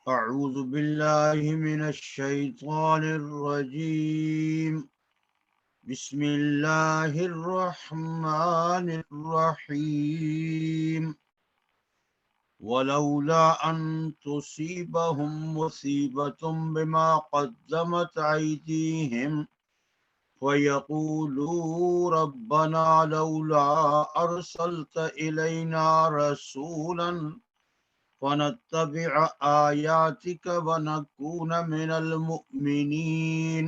أعوذ بالله من الشيطان الرجيم. بسم الله الرحمن الرحيم. ولولا أن تصيبهم مصيبة بما قدمت أيديهم فيقولوا ربنا لولا أرسلت إلينا رسولا فنتبع آياتك ونكون من المؤمنين.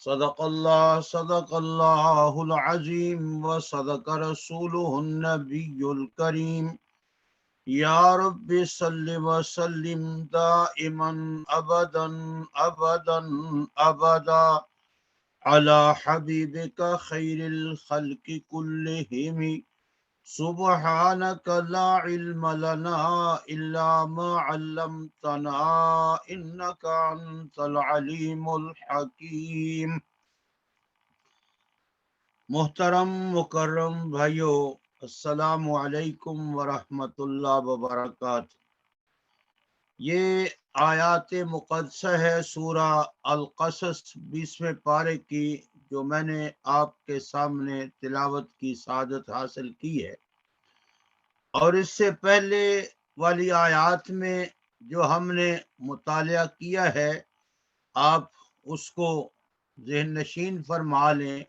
صدق الله العظيم وصدق رسوله النبي الكريم. يا رب صل وسلم دائما أبدا أبدا أبدا على حبيبك خير الخلق كلهم. سبحانك لا علم لنا إلا ما علمتنا إنك أنت العليم الحكيم. محترم مکرم بھائیو، السلام علیکم ورحمۃ اللہ وبرکاتہ۔ یہ آیات مقدسہ ہے سورہ القصص 20ویں پارے کی، جو میں نے آپ کے سامنے تلاوت کی سعادت حاصل کی ہے، اور اس سے پہلے والی آیات میں جو ہم نے مطالعہ کیا ہے، آپ اس کو ذہن نشین فرما لیں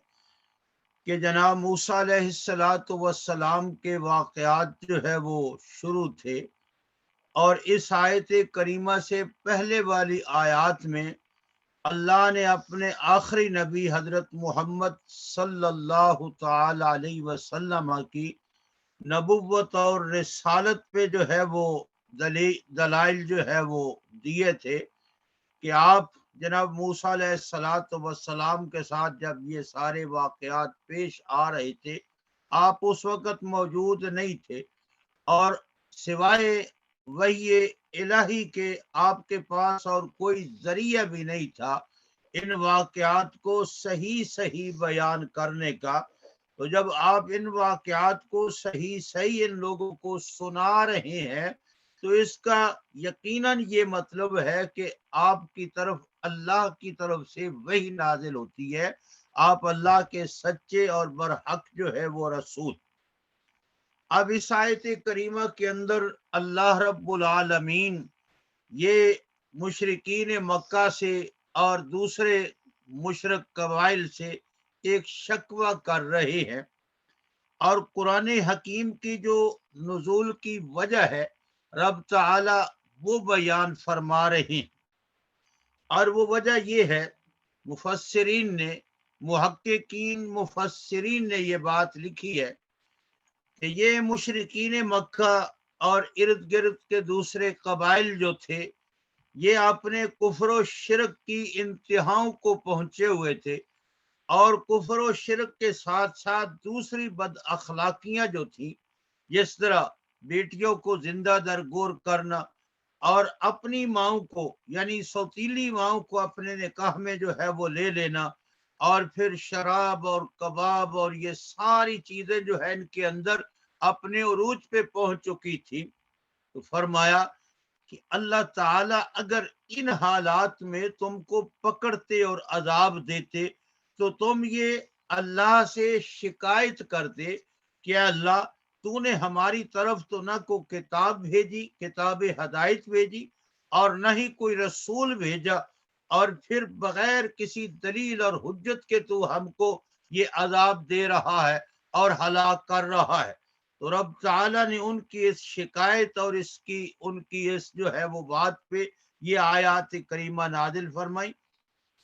کہ جناب موسیٰ علیہ السلام کے واقعات جو ہے وہ شروع تھے، اور اس آیت کریمہ سے پہلے والی آیات میں اللہ نے اپنے آخری نبی حضرت محمد صلی اللہ تعالی علیہ وسلم کی نبوت اور رسالت پہ جو ہے وہ دلائل جو ہے وہ دیے تھے کہ آپ جناب موسیٰ علیہ السلام کے ساتھ جب یہ سارے واقعات پیش آ رہے تھے، آپ اس وقت موجود نہیں تھے، اور سوائے وحی الہی کے آپ کے پاس اور کوئی ذریعہ بھی نہیں تھا ان واقعات کو صحیح بیان کرنے کا۔ تو جب آپ ان واقعات کو صحیح ان لوگوں کو سنا رہے ہیں، تو اس کا یقیناً یہ مطلب ہے کہ آپ کی طرف اللہ کی طرف سے وحی نازل ہوتی ہے، آپ اللہ کے سچے اور برحق جو ہے وہ رسول۔ اب اس آیت کریمہ کے اندر اللہ رب العالمین یہ مشرکین مکہ سے اور دوسرے مشرک قبائل سے ایک شکوہ کر رہے ہیں، اور قرآن حکیم کی جو نزول کی وجہ ہے رب تعالی وہ بیان فرما رہے ہیں، اور وہ وجہ یہ ہے، مفسرین نے یہ بات لکھی ہے کہ یہ مشرکین مکہ اور ارد گرد کے دوسرے قبائل جو تھے، یہ اپنے کفر و شرک کی انتہاؤں کو پہنچے ہوئے تھے، اور کفر و شرک کے ساتھ ساتھ دوسری بد اخلاقیاں جو تھیں، جس طرح بیٹیوں کو زندہ درگور کرنا، اور اپنی ماؤں کو یعنی سوتیلی ماؤں کو اپنے نکاح میں جو ہے وہ لے لینا، اور پھر شراب اور کباب اور یہ ساری چیزیں جو ہے ان کے اندر اپنے عروج پہ پہنچ چکی تھی۔ تو فرمایا کہ اللہ تعالی اگر ان حالات میں تم کو پکڑتے اور عذاب دیتے تو تم یہ اللہ سے شکایت کرتے کہ اللہ تو نے ہماری طرف تو نہ کوئی کتاب بھیجی، کتاب ہدایت بھیجی، اور نہ ہی کوئی رسول بھیجا، اور پھر بغیر کسی دلیل اور حجت کے تو ہم کو یہ عذاب دے رہا ہے اور ہلاک کر رہا ہے۔ تو رب تعالیٰ نے ان کی اس شکایت اور ان کی اس جو ہے وہ بات پہ یہ آیات کریمہ نازل فرمائی،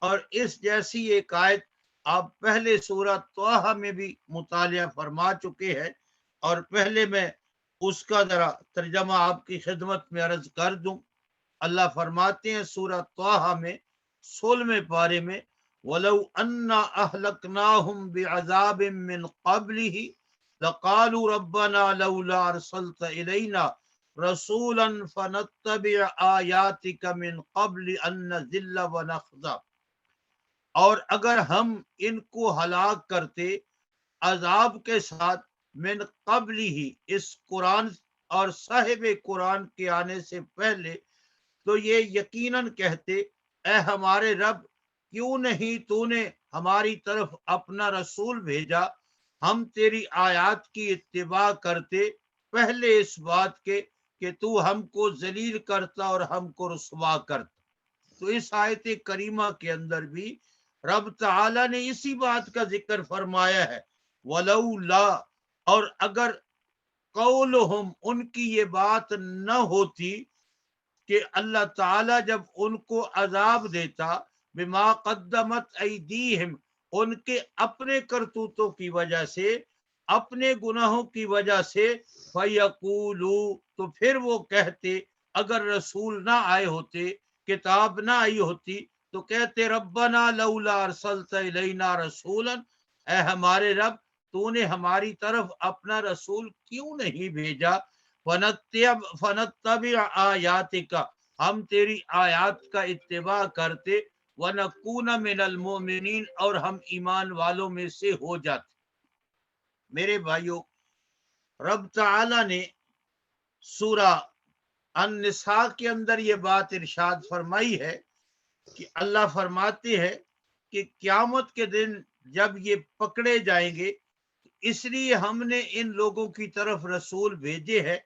اور اس جیسی ایک آیت آپ پہلے سورہ طٰہٰ میں بھی مطالعہ فرما چکے ہیں، اور پہلے میں اس کا ذرا ترجمہ آپ کی خدمت میں عرض کر دوں۔ اللہ فرماتے ہیں سورہ طٰہٰ میں 16ویں پارے میں، وَلَوْ أَنَّا أَهْلَكْنَاهُمْ بِعَذَابٍ مِّن قَبْلِهِ لَقَالُوا رَبَّنَا لَوْلَا أَرْسَلْتَ إِلَيْنَا رَسُولًا فَنَتَّبِعَ آيَاتِكَ مِن قَبْلِ أَن نَّذِلَّ وَنَخْزَىٰ۔ اور اگر ہم ان کو ہلاک کرتے عذاب کے ساتھ من قبل ہی، اس قرآن اور صاحب قرآن کے آنے سے پہلے، تو یہ یقیناً کہتے اے ہمارے رب کیوں نہیں تو نے ہماری طرف اپنا رسول بھیجا، ہم تیری آیات کی اتباع کرتے پہلے اس بات کے کہ تو ہم کو ذلیل کرتا اور ہم کو رسوا کرتا۔ تو اس آیت کریمہ کے اندر بھی رب تعالی نے اسی بات کا ذکر فرمایا ہے، ولولا، اور اگر قولہم، ان کی یہ بات نہ ہوتی کہ اللہ تعالی جب ان کو عذاب دیتا بما قدمت ایدیہم، ان کے اپنے کرتوتوں کی وجہ سے، اپنے گناہوں کی وجہ سے، فیقولو، تو پھر وہ کہتے، اگر رسول نہ آئے ہوتے، کتاب نہ آئی ہوتی، تو کہتے ربنا لولا ارسلت الینا رسولا، اے ہمارے رب تو نے ہماری طرف اپنا رسول کیوں نہیں بھیجا، فنتبع آیاتک، ہم تیری آیات کا اتباع کرتے، وَنَكُونَ مِنَ الْمُؤْمِنِينَ، اور ہم ایمان والوں میں سے ہو جاتے۔ میرے بھائیوں، رب تعالی نے سورہ النساء کے اندر یہ بات ارشاد فرمائی ہے کہ اللہ فرماتے ہیں کہ قیامت کے دن جب یہ پکڑے جائیں گے، اس لیے ہم نے ان لوگوں کی طرف رسول بھیجے ہیں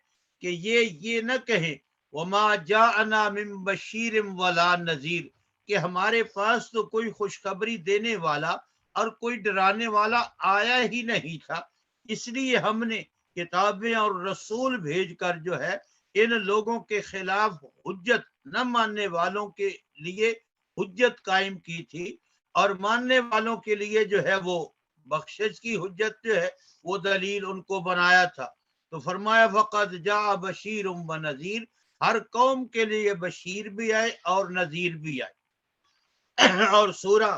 کہ یہ نہ کہیں وما جاءنا من بشیر ولا نذیر، کہ ہمارے پاس تو کوئی خوشخبری دینے والا اور کوئی ڈرانے والا آیا ہی نہیں تھا، اس لیے ہم نے کتابیں اور رسول بھیج کر جو ہے ان لوگوں کے خلاف حجت نہ ماننے والوں کے لیے حجت قائم کی تھی، اور ماننے والوں کے لیے جو ہے وہ بخشش کی حجت جو ہے وہ دلیل ان کو بنایا تھا۔ تو فرمایا فقد جاء بشیر و نذیر، ہر قوم کے لیے بشیر بھی آئے اور نذیر بھی آئے۔ اور سورہ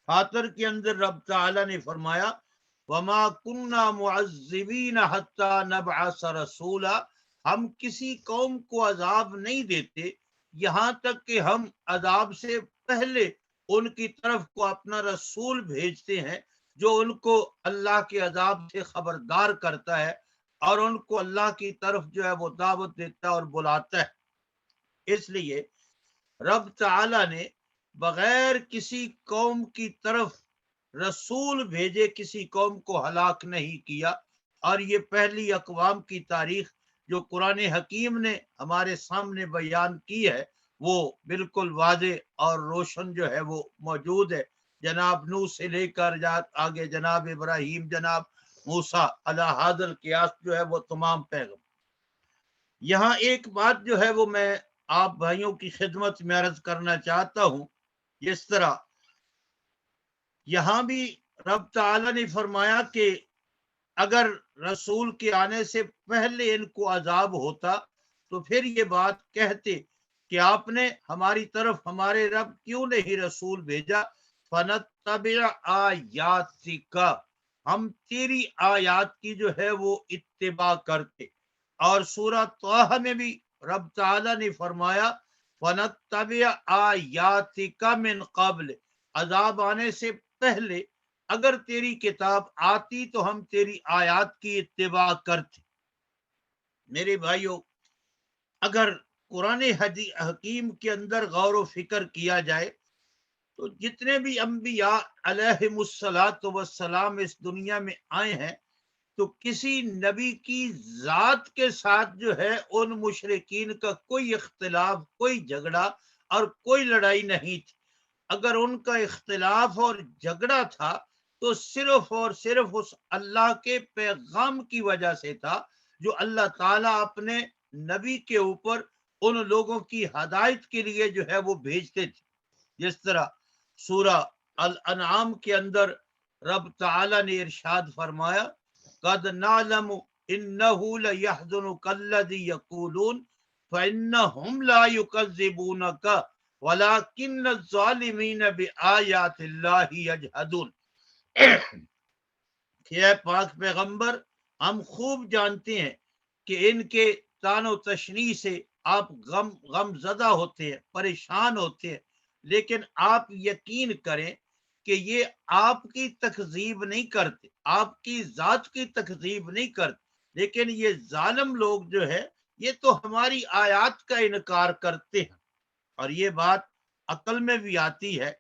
فاطر کے اندر رب تعالی نے فرمایا وما كنا معذبین حتی نبعث رسولا، ہم کسی قوم کو عذاب نہیں دیتے یہاں تک کہ ہم عذاب سے پہلے ان کی طرف کو اپنا رسول بھیجتے ہیں جو ان کو اللہ کے عذاب سے خبردار کرتا ہے اور ان کو اللہ کی طرف جو ہے وہ دعوت دیتا ہے اور بلاتا ہے۔ اس لیے رب تعالی نے بغیر کسی قوم کی طرف رسول بھیجے کسی قوم کو ہلاک نہیں کیا، اور یہ پہلی اقوام کی تاریخ جو قرآن حکیم نے ہمارے سامنے بیان کی ہے وہ بالکل واضح اور روشن جو ہے وہ موجود ہے۔ جناب نوح سے لے کر آگے جناب ابراہیم، جناب موسیٰ علی ھذا القیاس جو ہے وہ تمام پیغام۔ یہاں ایک بات جو ہے وہ میں آپ بھائیوں کی خدمت میں عرض کرنا چاہتا ہوں، جس طرح یہاں بھی رب تعالی نے فرمایا کہ اگر رسول کے آنے سے پہلے ان کو عذاب ہوتا تو پھر یہ بات کہتے کہ آپ نے ہماری طرف ہمارے رب کیوں نہیں رسول بھیجا، فنتبع آیاتک، ہم تیری آیات کی جو ہے وہ اتباع کرتے۔ اور سورہ طٰہٰ میں بھی رب تعالی نے فرمایا فنتبع آیاتک من قبل، عذاب آنے سے پہلے اگر تیری کتاب آتی تو ہم تیری آیات کی اتباع کرتے۔ میرے بھائیوں، اگر قرآن حکیم کے اندر غور و فکر کیا جائے تو جتنے بھی انبیاء علیہم الصلاۃ والسلام اس دنیا میں آئے ہیں تو کسی نبی کی ذات کے ساتھ جو ہے ان مشرکین کا کوئی اختلاف، کوئی جھگڑا اور کوئی لڑائی نہیں تھی۔ اگر ان کا اختلاف اور جھگڑا تھا تو صرف اور صرف اس اللہ کے پیغام کی وجہ سے تھا جو اللہ تعالیٰ اپنے نبی کے اوپر ان لوگوں کی ہدایت کے لیے جو ہے وہ بھیجتے تھے۔ جس طرح سورہ الانعام کے اندر رب تعالیٰ نے ارشاد فرمایا قد نعلم انه ليحزنك الذي يقولون فانهم لا يكذبونك ولكن الظالمين بآيات الله يجحدون۔ کہ اے پاک پیغمبر، ہم خوب جانتے ہیں کہ ان کے طعن و تشنیع سے آپ غم زدہ ہوتے ہیں، پریشان ہوتے ہیں، لیکن آپ یقین کریں کہ یہ آپ کی تکذیب نہیں کرتے، آپ کی ذات کی تکذیب نہیں کرتے، لیکن یہ ظالم لوگ جو ہے یہ تو ہماری آیات کا انکار کرتے ہیں۔ اور یہ بات عقل میں بھی آتی ہے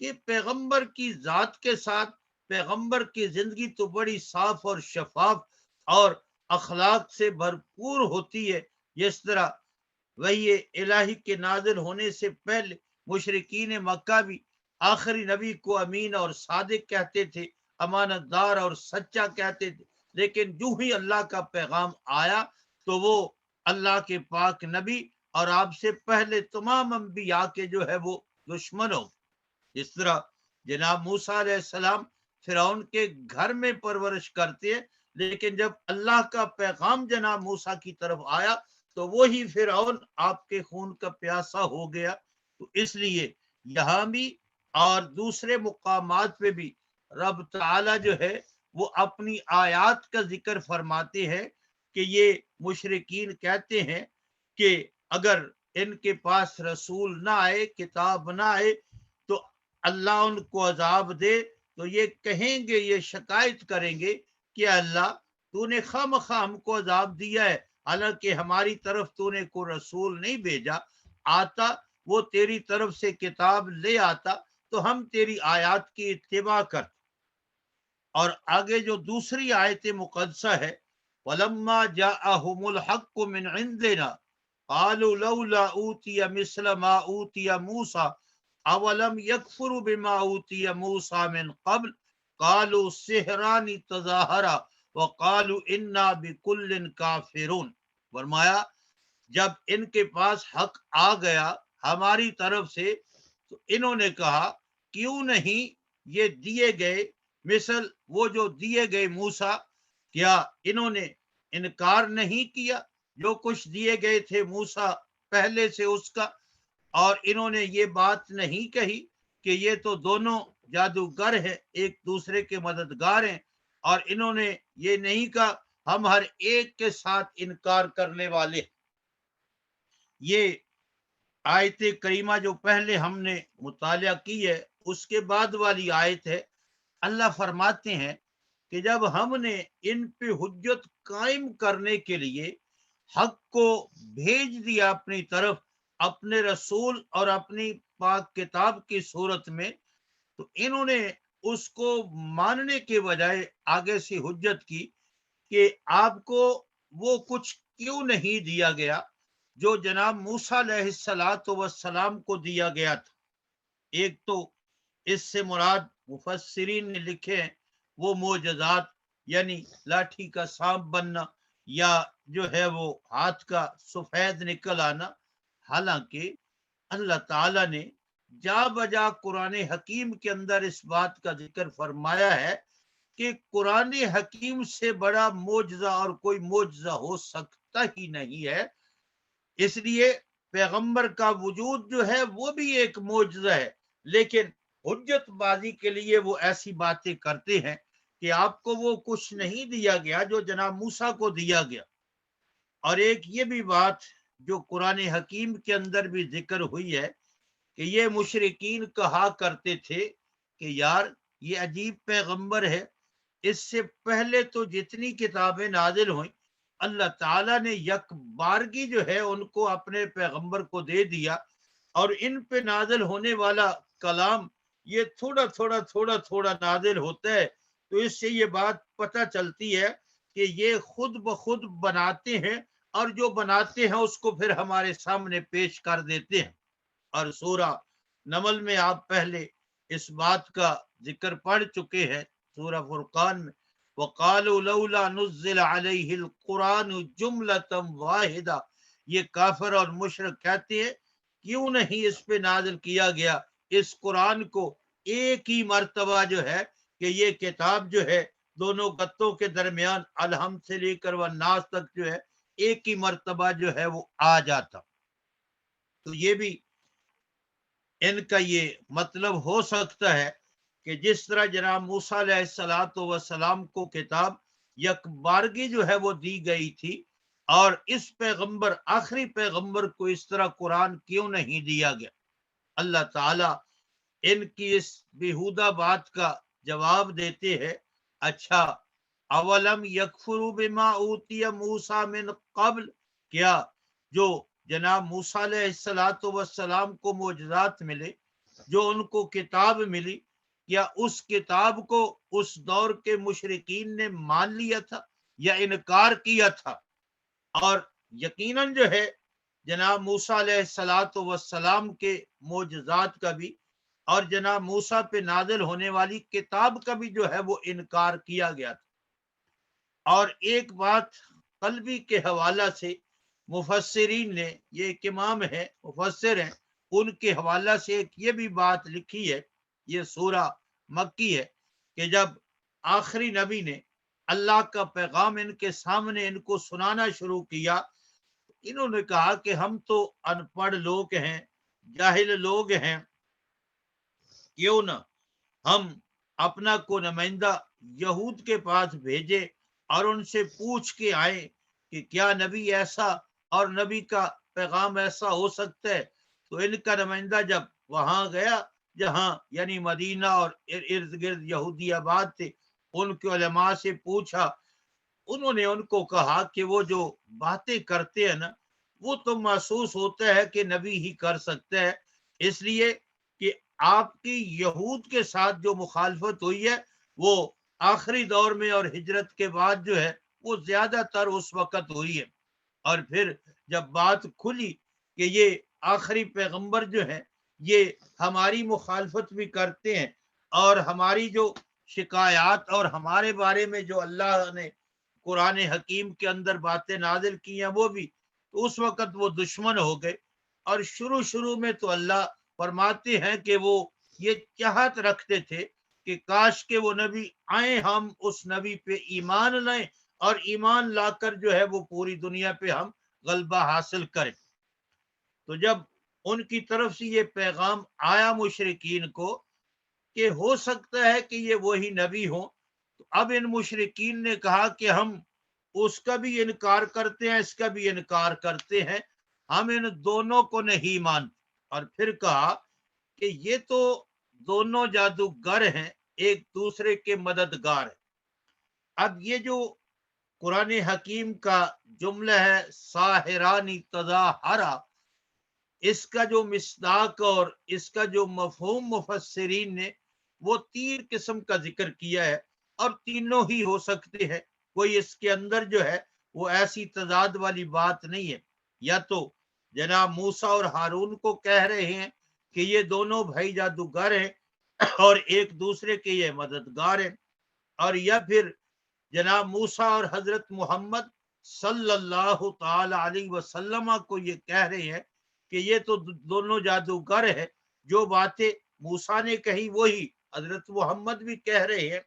کہ پیغمبر کی ذات کے ساتھ پیغمبر کی زندگی تو بڑی صاف اور شفاف اور اخلاق سے بھرپور ہوتی ہے، جس طرح وہی الہی کے نازل ہونے سے پہلے مشرقین مکہ بھی آخری نبی کو امین اور صادق کہتے تھے، امانت دار اور سچا کہتے تھے، لیکن جو ہی اللہ کا پیغام آیا تو وہ اللہ کے پاک نبی اور آپ سے پہلے تمام انبیاء کے جو ہے وہ دشمن ہو۔ اس طرح جناب موسیٰ علیہ السلام فرعون کے گھر میں پرورش کرتے ہیں، لیکن جب اللہ کا پیغام جناب موسیٰ کی طرف آیا تو وہی فرعون آپ کے خون کا پیاسا ہو گیا۔ تو اس لیے یہاں بھی اور دوسرے مقامات پہ بھی رب تعالی جو ہے وہ اپنی آیات کا ذکر فرماتے ہیں کہ یہ مشرکین کہتے ہیں کہ اگر ان کے پاس رسول نہ آئے، کتاب نہ آئے تو اللہ ان کو عذاب دے، تو یہ کہیں گے، یہ شکایت کریں گے کہ اللہ تو نے خواہ مخواہ ہم کو عذاب دیا ہے، حالانکہ ہماری طرف تو نے کوئی رسول نہیں بھیجا، آتا وہ تیری طرف سے کتاب لے آتا تو ہم تیری آیات کی اتباع کرتے۔ اور آگے جو دوسری آیت مقدسہ ہے، وَلَمَّا جَاءَهُمُ الْحَقُّ مِنْ عِنْدِنَا قَالُوا لَوْلَا أُوتِيَ مِثْلَ مَا أُوتِيَ مُوسَى أَوَلَمْ يَكْفُرُوا بِمَا أُوتِيَ مُوسَى مِنْ قَبْلُ قَالُوا سِحْرَانِ تَظَاهَرَا وَقَالُوا إِنَّا بِكُلٍّ كَافِرُونَ۔ فرمایا جب ان کے پاس حق آ گیا ہماری طرف سے تو انہوں نے کہا کیوں نہیں یہ دیے گئے مثل وہ جو دیے گئے موسیٰ، کیا انہوں نے انکار نہیں کیا جو کچھ دیے گئے تھے موسیٰ پہلے سے اس کا؟ اور انہوں نے یہ بات نہیں کہی کہ یہ تو دونوں جادوگر ہیں، ایک دوسرے کے مددگار ہیں، اور انہوں نے یہ نہیں کہا ہم ہر ایک کے ساتھ انکار کرنے والے ہیں۔ یہ آیت کریمہ جو پہلے ہم نے مطالعہ کی ہے اس کے بعد والی آیت ہے۔ اللہ فرماتے ہیں کہ جب ہم نے ان پہ حجت قائم کرنے کے لیے حق کو بھیج دیا اپنی طرف اپنے رسول اور اپنی پاک کتاب کی صورت میں، تو انہوں نے اس کو ماننے کے بجائے آگے سے حجت کی کہ آپ کو وہ کچھ کیوں نہیں دیا گیا جو جناب موسیٰ علیہ السلام کو دیا گیا تھا۔ ایک تو اس سے مراد مفسرین نے لکھے ہیں وہ معجزات، یعنی لاٹھی کا سانپ بننا یا جو ہے وہ ہاتھ کا سفید نکل آنا۔ حالانکہ اللہ تعالی نے جا بجا قرآن حکیم کے اندر اس بات کا ذکر فرمایا ہے کہ قرآن حکیم سے بڑا معجزہ اور کوئی معجزہ ہو سکتا ہی نہیں ہے۔ اس لیے پیغمبر کا وجود جو ہے وہ بھی ایک معجزہ ہے، لیکن حجت بازی کے لیے وہ ایسی باتیں کرتے ہیں کہ آپ کو وہ کچھ نہیں دیا گیا جو جناب موسیٰ کو دیا گیا۔ اور ایک یہ بھی بات جو قرآن حکیم کے اندر بھی ذکر ہوئی ہے کہ یہ مشرکین کہا کرتے تھے کہ یار یہ عجیب پیغمبر ہے، اس سے پہلے تو جتنی کتابیں نازل ہوئیں اللہ تعالیٰ نے یک بارگی جو ہے ان کو اپنے پیغمبر کو دے دیا، اور ان پہ نازل ہونے والا کلام یہ تھوڑا تھوڑا تھوڑا تھوڑا نازل ہوتا ہے۔ تو اس سے یہ بات پتہ چلتی ہے کہ یہ خود بخود بناتے ہیں، اور جو بناتے ہیں اس کو پھر ہمارے سامنے پیش کر دیتے ہیں۔ اور سورہ نمل میں آپ پہلے اس بات کا ذکر پڑھ چکے ہیں، سورہ فرقان میں وَقَالُوا لَوْلَا نُزِّلَ عَلَيْهِ الْقُرْآنُ جُمْلَةً وَاحِدَةً۔ یہ کافر اور مشرک کہتے ہیں کیوں نہیں اس پہ نازل کیا گیا اس قرآن کو ایک ہی مرتبہ جو ہے کہ یہ کتاب جو ہے دونوں گتوں کے درمیان الحمد سے لے کر والناس تک جو ہے ایک ہی مرتبہ جو ہے وہ آ جاتا۔ تو یہ بھی ان کا یہ مطلب ہو سکتا ہے کہ جس طرح جناب موسیٰ علیہ السلام کو کتاب یک بارگی جو ہے وہ دی گئی تھی، اور اس پیغمبر آخری پیغمبر کو اس طرح قرآن کیوں نہیں دیا گیا؟ اللہ تعالی ان کی اس بیہودہ بات کا جواب دیتے ہیں، اچھا اولم یکفروا بما اوتی موسیٰ من قبل، کیا جو جناب موسیٰ علیہ السلام کو معجزات ملے، جو ان کو کتاب ملی، کیا اس کتاب کو اس دور کے مشرکین نے مان لیا تھا یا انکار کیا تھا؟ اور یقیناً جو ہے جناب موسیٰ علیہ السلام کے معجزات کا بھی اور جناب موسیٰ پہ نازل ہونے والی کتاب کا بھی جو ہے وہ انکار کیا گیا تھا۔ اور ایک بات قلبی کے حوالہ سے مفسرین نے، یہ ایک امام ہے مفسر ہیں، ان کے حوالہ سے ایک یہ بھی بات لکھی ہے، یہ سورہ مکی ہے، کہ جب آخری نبی نے اللہ کا پیغام ان کے سامنے ان کو سنانا شروع کیا، انہوں نے کہا کہ ہم تو ان پڑھ لوگ ہیں، جاہل لوگ ہیں، کیوں نہ ہم اپنا کو نمائندہ یہود کے پاس بھیجے اور ان سے پوچھ کے آئے کہ کیا نبی ایسا اور نبی کا پیغام ایسا ہو سکتا ہے؟ تو ان کا نمائندہ جب وہاں گیا جہاں یعنی مدینہ اور ارد گرد یہودی آباد تھے، ان کے علماء سے پوچھا، انہوں نے ان کو کہا کہ وہ جو باتیں کرتے ہیں نا، وہ تو محسوس ہوتا ہے کہ نبی ہی کر سکتا ہے، اس لیے کہ آپ کی یہود کے ساتھ جو مخالفت ہوئی ہے وہ آخری دور میں اور ہجرت کے بعد جو ہے وہ زیادہ تر اس وقت ہوئی ہے۔ اور پھر جب بات کھلی کہ یہ آخری پیغمبر جو ہے یہ ہماری مخالفت بھی کرتے ہیں اور ہماری جو شکایات اور ہمارے بارے میں جو اللہ نے قرآن حکیم کے اندر باتیں نازل کی ہیں وہ بھی، تو اس وقت وہ دشمن ہو گئے۔ اور شروع میں تو اللہ فرماتے ہیں کہ وہ یہ چاہت رکھتے تھے کہ کاش کہ وہ نبی آئیں، ہم اس نبی پہ ایمان لائیں اور ایمان لا کر جو ہے وہ پوری دنیا پہ ہم غلبہ حاصل کریں۔ تو جب ان کی طرف سے یہ پیغام آیا مشرکین کو کہ ہو سکتا ہے کہ یہ وہی نبی ہوں، تو اب ان مشرکین نے کہا کہ ہم اس کا بھی انکار کرتے ہیں، اس کا بھی انکار کرتے ہیں، ہم ان دونوں کو نہیں مانتے۔ اور پھر کہا کہ یہ تو دونوں جادوگر ہیں، ایک دوسرے کے مددگار ہیں۔ اب یہ جو قرآن حکیم کا جملہ ہے ساحرانی تظاہرا، اس کا جو مصداق اور اس کا جو مفہوم مفسرین نے وہ 3 قسم کا ذکر کیا ہے، اور تینوں ہی ہو سکتے ہیں، کوئی اس کے اندر جو ہے وہ ایسی تضاد والی بات نہیں ہے۔ یا تو جناب موسیٰ اور ہارون کو کہہ رہے ہیں کہ یہ دونوں بھائی جادوگر ہیں اور ایک دوسرے کے یہ مددگار ہیں، اور یا پھر جناب موسیٰ اور حضرت محمد صلی اللہ تعالی علیہ وسلم کو یہ کہہ رہے ہیں کہ یہ تو دونوں جادوگر ہے، جو باتیں موسیٰ نے کہی وہی حضرت محمد بھی کہہ رہے ہیں۔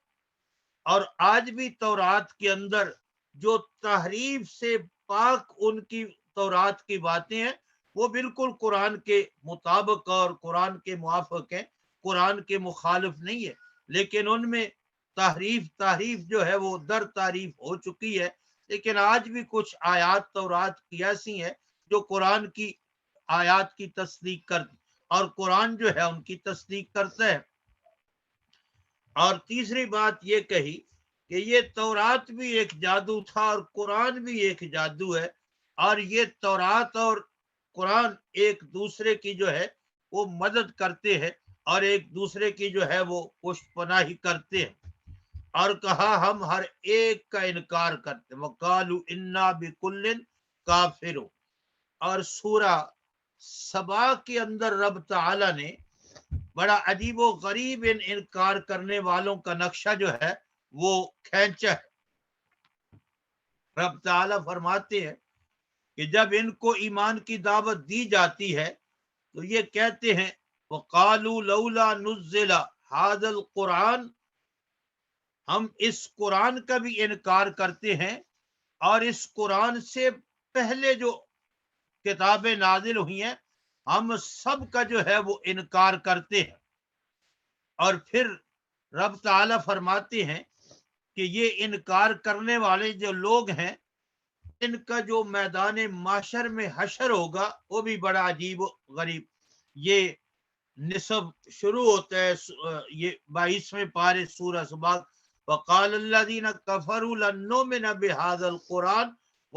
اور آج بھی تورات کے اندر جو تحریف سے پاک ان کی تورات کی باتیں ہیں وہ بالکل قرآن کے مطابق اور قرآن کے موافق ہیں، قرآن کے مخالف نہیں ہے، لیکن ان میں تحریف جو ہے وہ در تعریف ہو چکی ہے۔ لیکن آج بھی کچھ آیات تورات کی ایسی ہیں جو قرآن کی آیات کی تصدیق کرتی اور قرآن جو ہے ان کی تصدیق کرتا ہے۔ اور تیسری بات یہ کہی کہ یہ تورات بھی ایک جادو تھا اور قرآن بھی ایک جادو ہے، اور یہ تورات اور قرآن ایک دوسرے کی جو ہے وہ مدد کرتے ہیں اور ایک دوسرے کی جو ہے وہ پشت پناہی کرتے ہیں۔ اور کہا ہم ہر ایک کا انکار کرتے، وقالوا انا بکل کافرون۔ اور سورہ سبا کے اندر رب تعالی نے بڑا عجیب و غریب انکار کرنے والوں کا نقشہ جو ہے وہ کھینچا ہے۔ رب تعالی فرماتے ہیں کہ جب ان کو ایمان کی دعوت دی جاتی ہے تو یہ کہتے ہیں وقالوا لولا نزل هذا القرآن، ہم اس قرآن کا بھی انکار کرتے ہیں اور اس قرآن سے پہلے جو کتابیں نازل ہوئی ہیں ہم سب کا جو ہے وہ انکار کرتے ہیں۔ اور پھر رب تعالی فرماتے ہیں کہ یہ انکار کرنے والے جو لوگ ہیں ان کا جو میدان محشر میں حشر ہوگا وہ بھی بڑا عجیب و غریب۔ یہ نسب شروع ہوتا ہے یہ 22ویں پارے سورہ سبا، وقال الذین کفروا لن نؤمن بهذا القرآن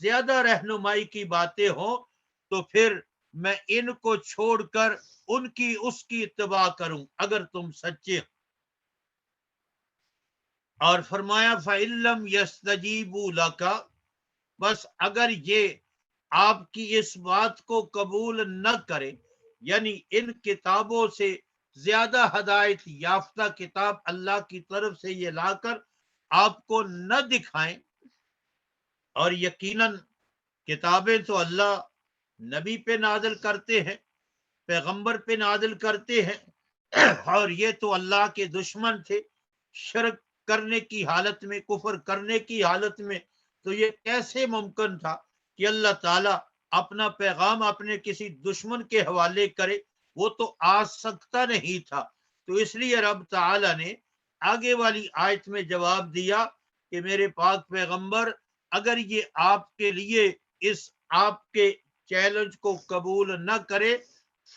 زیادہ رہنمائی کی باتیں ہوں تو پھر میں ان کو چھوڑ کر ان کی اس کی اتباع کروں اگر تم سچے. اور فرمایا فَإِلَّمْ يَسْتَجِيبُوا لَكَ، بس اگر یہ آپ کی اس بات کو قبول نہ کرے، یعنی ان کتابوں سے زیادہ ہدایت یافتہ کتاب اللہ کی طرف سے یہ لا کر آپ کو نہ دکھائیں، اور یقیناً کتابیں تو اللہ نبی پہ نازل کرتے ہیں، پیغمبر پہ نازل کرتے ہیں، اور یہ تو اللہ کے دشمن تھے. شرک کرنے کی حالت میں، کفر کرنے کی حالت میں، تو یہ کیسے ممکن تھا کہ اللہ تعالیٰ اپنا پیغام اپنے کسی دشمن کے حوالے کرے؟ وہ تو آ سکتا نہیں تھا. تو اس لیے رب تعالیٰ نے آگے والی آیت میں جواب دیا کہ میرے پاک پیغمبر، اگر یہ آپ کے لیے اس آپ کے چیلنج کو قبول نہ کرے،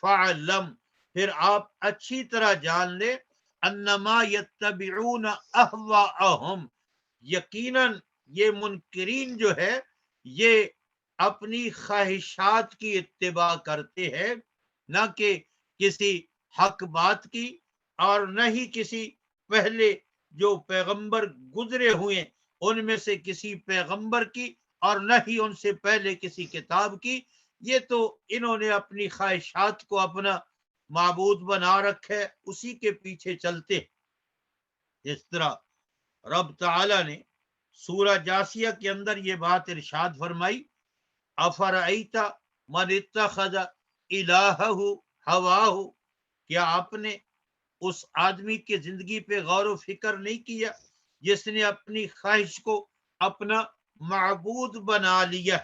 فَعْلَمْ، پھر آپ اچھی طرح جان لیں، انما یتبعون اہواءہم، یقیناً یہ منکرین جو ہے یہ اپنی خواہشات کی اتباع کرتے ہیں، نہ کہ کسی حق بات کی، اور نہ ہی کسی پہلے جو پیغمبر گزرے ہوئے ان میں سے کسی پیغمبر کی، اور نہ ہی ان سے پہلے کسی کتاب کی. یہ تو انہوں نے اپنی خواہشات کو اپنا معبود بنا رکھے، اسی کے پیچھے چلتے. اس طرح رب تعالی نے سورہ جاسیہ کے اندر یہ بات ارشاد فرمائی، افرأیت من اتخذ الہہ ہواہ، کیا آپ نے اس آدمی کی زندگی پہ غور و فکر نہیں کیا جس نے اپنی خواہش کو اپنا معبود بنا لیا؟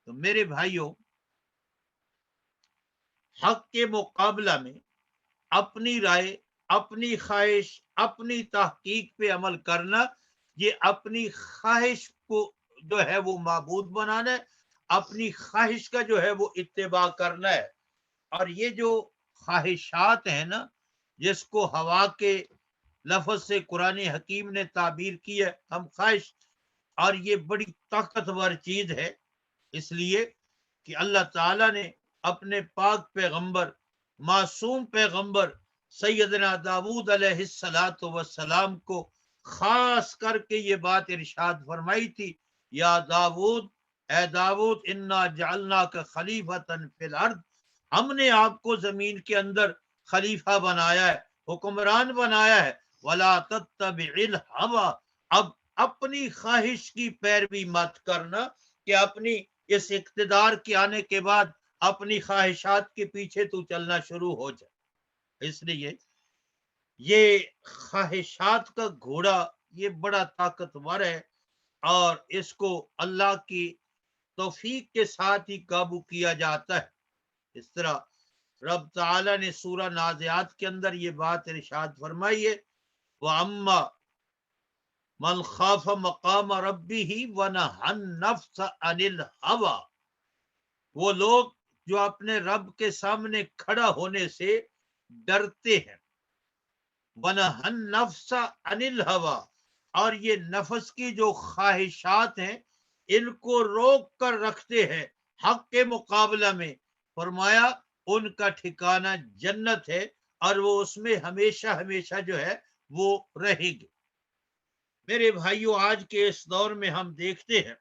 تو میرے بھائیوں، حق کے مقابلہ میں اپنی رائے، اپنی خواہش، اپنی تحقیق پہ عمل کرنا، یہ اپنی خواہش کو جو ہے وہ معبود بنانا ہے، اپنی خواہش کا جو ہے وہ اتباع کرنا ہے. اور یہ جو خواہشات ہیں نا، جس کو ہوا کے لفظ سے قرآن حکیم نے تعبیر کی ہے ہم خواہش، اور یہ بڑی طاقتور چیز ہے، اس لیے کہ اللہ تعالیٰ نے اپنے پاک پیغمبر، معصوم پیغمبر سیدنا داؤد علیہ السلام کو خاص کر کے یہ بات ارشاد فرمائی تھی، یا داؤد، اے داؤد، انا جعلناک خلیفۃ فی الارض، ہم نے آپ کو زمین کے اندر خلیفہ بنایا ہے، حکمران بنایا ہے. ولا تتبع الہوی، اب اپنی خواہش کی پیروی مت کرنا کہ اپنی اس اقتدار کے آنے کے بعد اپنی خواہشات کے پیچھے تو چلنا شروع ہو جائے. اس لیے یہ خواہشات کا گھوڑا یہ بڑا طاقتور ہے، اور اس کو اللہ کی توفیق کے ساتھ ہی قابو کیا جاتا ہے. اس طرح رب تعالی نے سورہ نازعات کے اندر یہ بات ارشاد فرمائی ہے، وَأَمَّا مَنْ خَافَ مَقَامَ رَبِّهِ وَنَهَى النَّفْسَ عَنِ الْهَوَىٰ، وہ لوگ جو اپنے رب کے سامنے کھڑا ہونے سے ڈرتے ہیں. وَنَهَى النَّفْسَ عَنِ الْهَوَىٰ، اور یہ نفس کی جو خواہشات ہیں ان کو روک کر رکھتے ہیں حق کے مقابلہ میں. فرمایا ان کا ٹھکانہ جنت ہے، اور وہ اس میں ہمیشہ ہمیشہ جو ہے وہ رہیں گے. میرے بھائیوں، آج کے اس دور میں ہم دیکھتے ہیں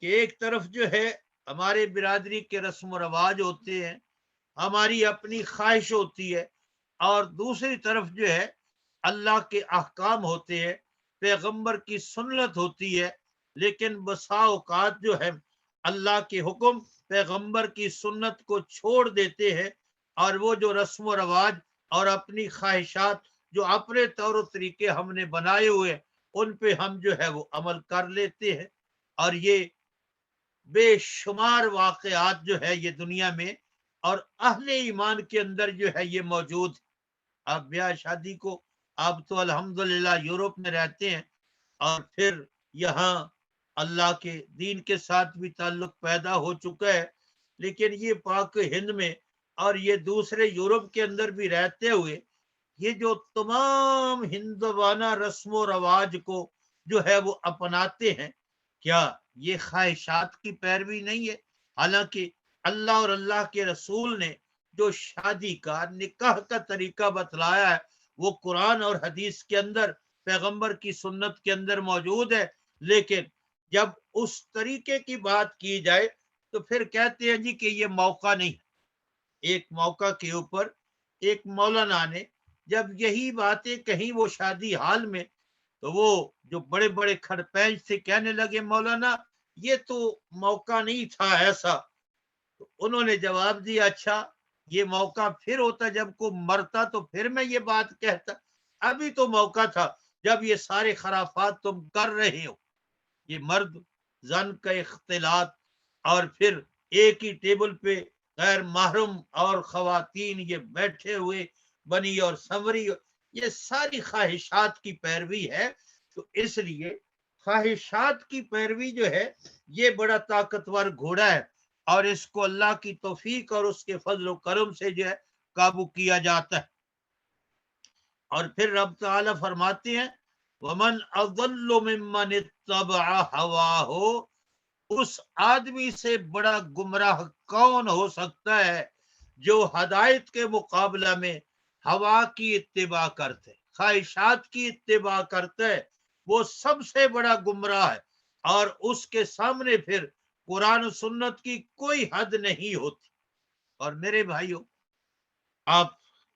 کہ ایک طرف جو ہے ہمارے برادری کے رسم و رواج ہوتے ہیں، ہماری اپنی خواہش ہوتی ہے، اور دوسری طرف جو ہے اللہ کے احکام ہوتے ہیں، پیغمبر کی سنت ہوتی ہے. لیکن بسا اوقات جو ہے اللہ کے حکم، پیغمبر کی سنت کو چھوڑ دیتے ہیں، اور وہ جو رسم و رواج اور اپنی خواہشات جو اپنے طور و طریقے ہم نے بنائے ہوئے ان پہ ہم جو ہے وہ عمل کر لیتے ہیں. اور یہ بے شمار واقعات جو ہے یہ دنیا میں اور اہل ایمان کے اندر جو ہے یہ موجود. آپ بیاہ شادی کو، آپ تو الحمدللہ یورپ میں رہتے ہیں، اور پھر یہاں اللہ کے دین کے ساتھ بھی تعلق پیدا ہو چکا ہے، لیکن یہ پاک ہند میں اور یہ دوسرے یورپ کے اندر بھی رہتے ہوئے یہ جو تمام ہندوانہ رسم و رواج کو جو ہے وہ اپناتے ہیں، کیا یہ خواہشات کی پیروی نہیں ہے. حالانکہ اللہ اور اللہ کے رسول نے جو شادی کا نکاح کا طریقہ بتلایا ہے وہ قرآن اور حدیث کے اندر پیغمبر کی سنت کے اندر موجود ہے. لیکن جب اس طریقے کی بات کی جائے تو پھر کہتے ہیں جی کہ یہ موقع نہیں. ایک موقع کے اوپر ایک مولانا نے جب یہی باتیں کہیں وہ شادی حال میں, تو وہ جو بڑے بڑے کھڑ پینچ سے کہنے لگے مولانا یہ تو موقع نہیں تھا ایسا. تو انہوں نے جواب دیا اچھا یہ موقع پھر ہوتا جب کوئی مرتا تو پھر میں یہ بات کہتا, ابھی تو موقع تھا جب یہ سارے خرافات تم کر رہے ہو. یہ مرد زن کا اختلاط اور پھر ایک ہی ٹیبل پہ غیر محرم اور خواتین یہ بیٹھے ہوئے بنی اور سنوری, یہ ساری خواہشات کی پیروی ہے. تو اس لیے خواہشات کی پیروی جو ہے یہ بڑا طاقتور گھوڑا ہے اور اس کو اللہ کی توفیق اور اس کے فضل و کرم سے جو ہے قابو کیا جاتا ہے. اور پھر رب تعالیٰ فرماتے ہیں وَمَنْ أَضَلُّ مِمَّنِ اتَّبَعَ هَوَاهُ, اس آدمی سے بڑا گمراہ کون ہو سکتا ہے جو ہدایت کے مقابلہ میں ہوا کی اتباع کرتے, خواہشات کی اتباع کرتے, وہ سب سے بڑا گمراہ ہے. اور اس کے سامنے پھر قرآن و سنت کی کوئی حد نہیں ہوتی. اور میرے بھائیوں, آپ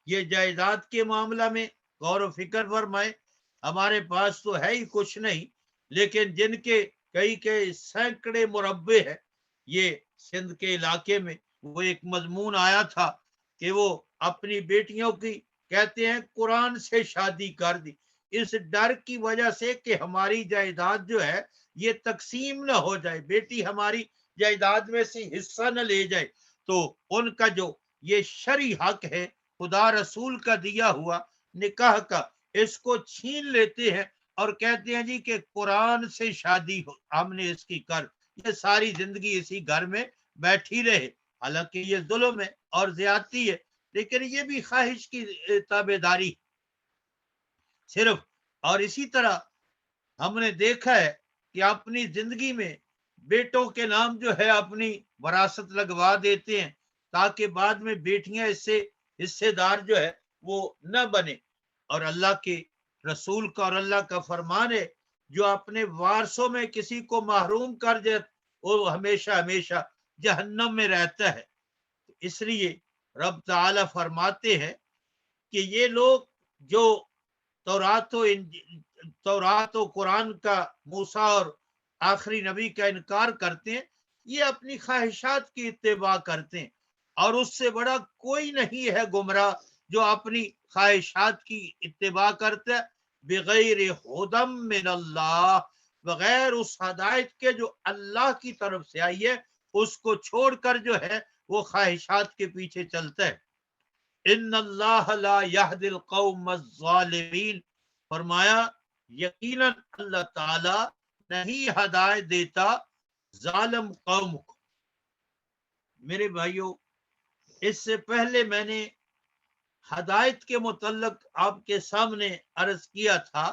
یہ جائیداد کے معاملہ میں غور و فکر فرمائے, ہمارے پاس تو ہے ہی کچھ نہیں, لیکن جن کے کئی سینکڑے مربع ہے, یہ سندھ کے علاقے میں وہ ایک مضمون آیا تھا کہ وہ اپنی بیٹیوں کی کہتے ہیں قرآن سے شادی کر دی, اس ڈر کی وجہ سے کہ ہماری جائیداد جو ہے یہ تقسیم نہ ہو جائے, بیٹی ہماری جائیداد میں سے حصہ نہ لے جائے. تو ان کا جو یہ شرعی حق ہے خدا رسول کا دیا ہوا نکاح کا, اس کو چھین لیتے ہیں اور کہتے ہیں جی کہ قرآن سے شادی ہو, ہم نے اس کی کر, یہ ساری زندگی اسی گھر میں بیٹھی رہے. حالانکہ یہ ظلم ہے اور زیادتی ہے, لیکن یہ بھی خواہش کی تابع داری صرف. اور اسی طرح ہم نے دیکھا ہے کہ اپنی زندگی میں بیٹوں کے نام جو ہے اپنی وراثت لگوا دیتے ہیں تاکہ بعد میں بیٹیاں اس سے حصے دار جو ہے وہ نہ بنے. اور اللہ کے رسول کا اور اللہ کا فرمان ہے جو اپنے وارثوں میں کسی کو محروم کر دے وہ ہمیشہ ہمیشہ جہنم میں رہتا ہے. اس لیے رب تعالی فرماتے ہیں کہ یہ لوگ جو تورات و قرآن کا موسیٰ اور آخری نبی کا انکار کرتے ہیں, یہ اپنی خواہشات کی اتباع کرتے ہیں. اور اس سے بڑا کوئی نہیں ہے گمراہ جو اپنی خواہشات کی اتباع کرتا ہے بغیر ہدی من اللہ, بغیر اس ہدایت کے جو اللہ کی طرف سے آئی ہے اس کو چھوڑ کر جو ہے وہ خواہشات کے پیچھے چلتا ہے. ان اللہ لا یہدی القوم الظالمین, فرمایا یقیناً اللہ تعالی نہیں ہدایت دیتا ظالم قوم کو. میرے بھائیوں, اس سے پہلے میں نے ہدایت کے متعلق آپ کے سامنے عرض کیا تھا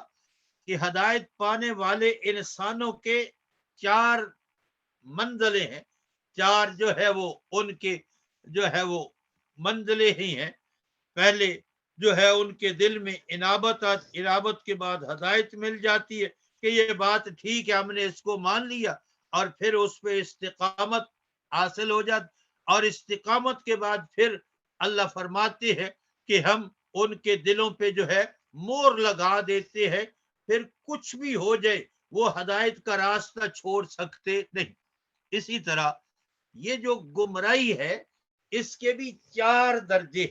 کہ ہدایت پانے والے انسانوں کے 4 منزلیں ہیں, 4 جو ہے وہ ان کے جو ہے وہ منزلیں ہی ہیں. پہلے جو ہے ان کے دل میں انابت کے بعد ہدایت مل جاتی ہے کہ یہ بات ٹھیک ہے, ہم نے اس کو مان لیا, اور پھر اس پہ استقامت حاصل ہو جاتی. اور استقامت کے بعد پھر اللہ فرماتے ہیں کہ ہم ان کے دلوں پہ جو ہے مور لگا دیتے ہیں, پھر کچھ بھی ہو جائے وہ ہدایت کا راستہ چھوڑ سکتے نہیں. اسی طرح یہ جو گمراہی ہے اس کے بھی 4 درجے.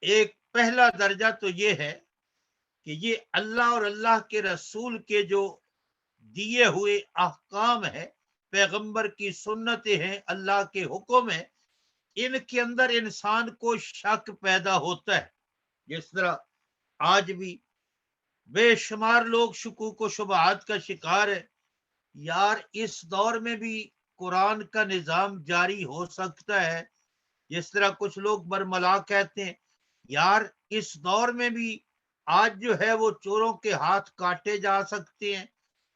ایک پہلا درجہ تو یہ ہے کہ یہ اللہ اور اللہ کے رسول کے جو دیے ہوئے احکام ہے, پیغمبر کی سنتیں ہیں, اللہ کے حکم ہیں, ان کے اندر انسان کو شک پیدا ہوتا ہے. جس طرح آج بھی بے شمار لوگ شکوک و شبہات کا شکار ہے, یار اس دور میں بھی قرآن کا نظام جاری ہو سکتا ہے. جس طرح کچھ لوگ برملا کہتے ہیں یار اس دور میں بھی آج جو ہے وہ چوروں کے ہاتھ کاٹے جا سکتے ہیں,